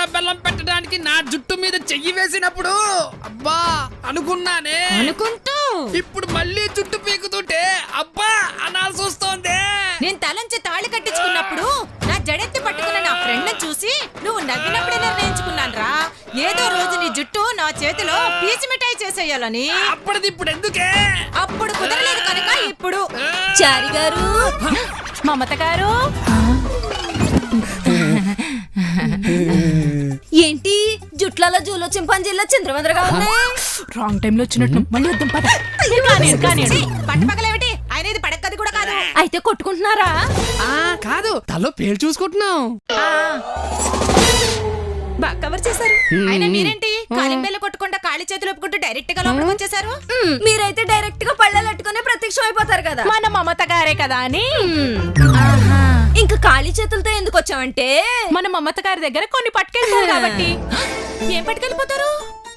చక్కెర బెల్లం పెట్టడానికి నా జుట్టు మీద చెయ్యి వేసినప్పుడు అబ్బా అనుకున్నానే. అనుకుంటూ ఇప్పుడు మళ్ళీ జుట్టు పీకుతుంటే అబ్బా అనాల్సి వస్తోంది. నేను తలంచి తాళి కట్టించుకున్నప్పుడు నా జడెత్తి పట్టుకున్న నా ఫ్రెండ్ చూసి నువ్వు నవ్వినప్పుడే నిర్ణయించుకున్నాను రా, ఏదో రోజు నీ జుట్టు నా చేతిలో పీచు మిఠాయి చేసేయాలని. అప్పటిది ఇప్పుడు ఎందుకే? అప్పుడు కుదరలేదు కనుక ఇప్పుడు. చారి గారు, మమత గారు, ఏంటి జుట్లలో జూలో చింపాంజీలో చింద్రవందరగా ఉన్నాయి? రాంగ్ టైం లో వచ్చినట్టు మళ్ళీ వద్దాం పద. పట్టపగలేమిటి ఆయన, ఇది పడక్కది కూడా కాదు. అయితే కొట్టుకుంటున్నారా? కాదు, తలో పేరు చూసుకుంటున్నాం. బాగా కవర్ చేశారు. ఆయన మీరేంటి కాలింబేలు కొట్టకుండా ఖాళీ చేతులు ఒప్పుకుంటూ డైరెక్ట్ గా లోపలికి వచ్చేసారు? మీరైతే డైరెక్ట్ గా పళ్ళెట్టుకునే ప్రత్యక్షం అయిపోతారు కదా. మన మమత గారే కదా అని. ఇంకా ఖాళీ చేతులతో ఎందుకు వచ్చామంటే మన మమత గారి దగ్గర కొన్ని పట్టుకెళ్తారు కాబట్టి. ఏం పట్టుకెళ్ళిపోతారు?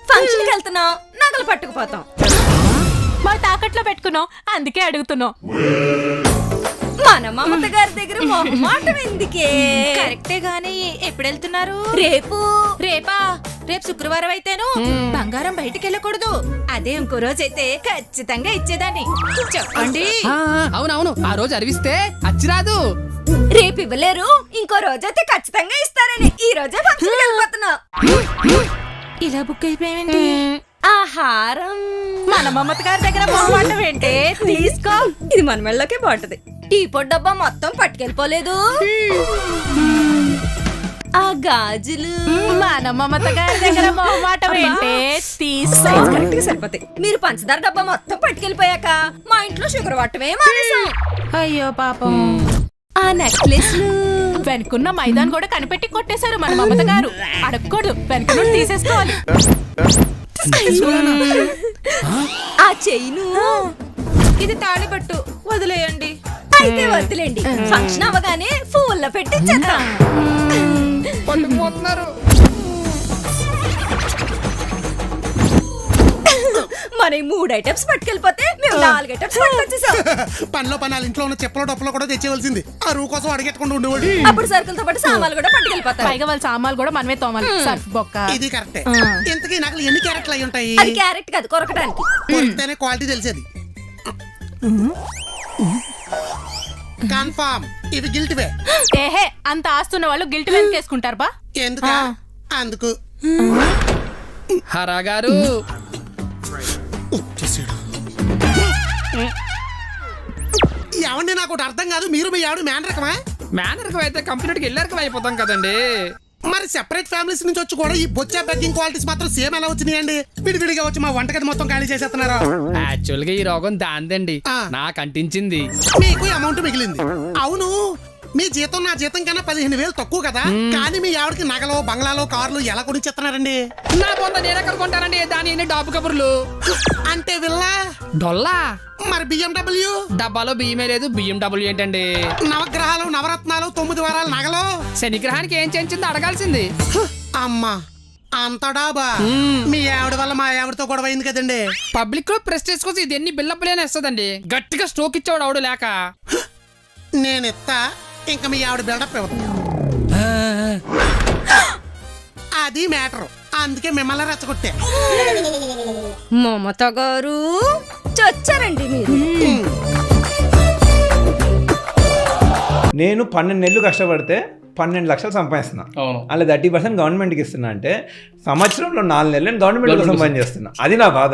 ఫంక్షన్ కి వెళ్తున్నాం, నగలు పట్టుకుపోతాం. మా తాకట్లో పెట్టుకున్నాం, అందుకే అడుగుతున్నాం. మన మమత గారి దగ్గర మొహమాటం ఎందుకే? కరెక్టే గాని ఎప్పుడు వెళ్తున్నారు? రేపు. రేపా? రేపు శుక్రవారం అయితేను బంగారం బయటికి వెళ్ళకూడదు. అదే ఇంకో రోజు అయితే ఖచ్చితంగా ఇచ్చేదాన్ని. చెప్పండి. అవునవును, ఆ రోజు అరివిస్తే అచ్చిరాదు. రేపు ఇవ్వలేరు, ఇంకో రోజైతే ఖచ్చితంగా ఇస్తారని ఈ రోజే ఫంక్షన్ వెళ్ళిపోతున్నా. ఇలా బుక్ అయిపోయామండి. ఆహారం మన మమత గారి దగ్గర మొహమాటం ఏంటే? తీసుకో, ఇది మన మెళ్ళకే బాగుంటది. టీ పొడి డబ్బా మొత్తం పట్టుకెళ్ళిపోలేదు. ఆ గాజులు మన మమత గారి దగ్గర మొహమాటం ఏంటే? తీసుకో, కరెక్ట్ గా సరిపోతాయి. మీరు పంచదార డబ్బా మొత్తం పట్టుకెళ్ళిపోయాక మా ఇంట్లో షుగర్ వాటమే మానేసాం. అయ్యో పాపం. ఆ నెక్లెస్ వెనుకున్న మైదాన్ కూడా కనిపెట్టి కొట్టేశారు మన మమత గారు. అడగకూడదు, వెనుక తీసేసుకోవాలి. ఆ చైను, ఇది తాళిబట్టు, వదిలేయండి. అయితే వద్దులేండి, ఫంక్షన్ అవగానే ఫుల్ పెట్టించేద్దాం. పట్టుకుపోతున్నారు. మన 3 ఐటమ్స్ పట్టుకెళ్ళిపోతే మేము 4 ఐటమ్స్ పట్టుకొచ్చేసాం. పనిలో పనాలు ఇంట్లో ఉన్న చెప్పుల డప్పులు కూడా తెచ్చేవలసింది. ఆ రూ కోసం అడిగెట్టుకుంటూ ఉండేవాడు. అప్పుడు సరుకులతో పాటు సామాన్లు కూడా పట్టుకెళ్ళిపోతాం. పైగా వాళ్ళ సామాన్లు కూడా మనమే తోమాలి. సర్ఫ్ బొక్క. ఇది కరెక్టే. ఇంతకీ నకలు ఎన్ని క్యారెట్లు అయి ఉంటాయి? అది క్యారెట్ కాదు, కొరకడానికి. కొరికితేనే క్వాలిటీ తెలిసేది. కన్ఫర్మ్ ఇవి గిల్ట్ వే. ఏహే, అంత ఆస్తున్న వాళ్ళు గిల్ట్ వెనకేసుకుంటారు బా. ఎందుకు? అందుకు. హరా గారు ఏమండి, నాకు అర్థం కాదు. మీరు మీ ఆవిడ మ్యాన్ రకమా? మేనర్కం అయితే కంప్లీట్గా వెళ్ళారకం అయిపోతాం కదండి. మరి సెపరేట్ ఫ్యామిలీస్ నుంచి వచ్చి కూడా ఈ బొచ్చా బెగ్గింగ్ క్వాలిటీస్ మాత్రం సేమ్ ఎలా వచ్చినాయండి? విడివిడిగా వచ్చి మా వంటగది మొత్తం ఖాళీ చేసేస్తున్నారు. యాక్చువల్ గా ఈ రోగం దాందండి, నాకు అంటించింది. మీకు అమౌంట్ మిగిలింది. అవును, మీ జీతం నా జీతం కన్నా 15,000 తక్కువ కదా. కానీ మీ ఆవిడకి నగలో, బంగ్లాలో, కార్లు ఎలా కొనిచ్చేస్తున్నారండి? నా పొంద నేను ఎక్కడ కొంటానండి? దాని ఎన్ని డాబు కబుర్లు. అంటే విల్లా డొల్లా. మరి BMW? డబ్బాలో బియ్యమే లేదు, BMW ఏంటండి? నవగ్రహాలు, నవరత్నాలు, 9 వారాల నగలు. శనిగ్రహానికి ఏం చేయించిందో అడగాల్సింది. అమ్మా, అంత డాబా? మీ ఆవిడ వల్ల మా ఆవిడతో గొడవ అయింది కదండి. పబ్లిక్ లో ప్రెస్టేజ్ కోసం ఇది ఎన్ని బిల్లప్పులేనే ఇస్తుందండి. గట్టిగా స్ట్రోక్ ఇచ్చేవాడు ఆవిడ లేక. నేను ఇస్తా, ఇంకా మీ ఆవిడ బిల్డప్ ఇవ్వదు. అది మ్యాటర్. అందుకే మిమ్మల్ని రెచ్చగొట్టే. మమత గారు చచ్చారండి మీరు. నేను 12 నెలలు కష్టపడితే 12 లక్షలు సంపాదిస్తున్నా. అలా 30% గవర్నమెంట్కి ఇస్తున్నా అంటే సంవత్సరంలో 4 నెలలు గవర్నమెంట్ సంపాదించేస్తున్నా. అది నా బాధ.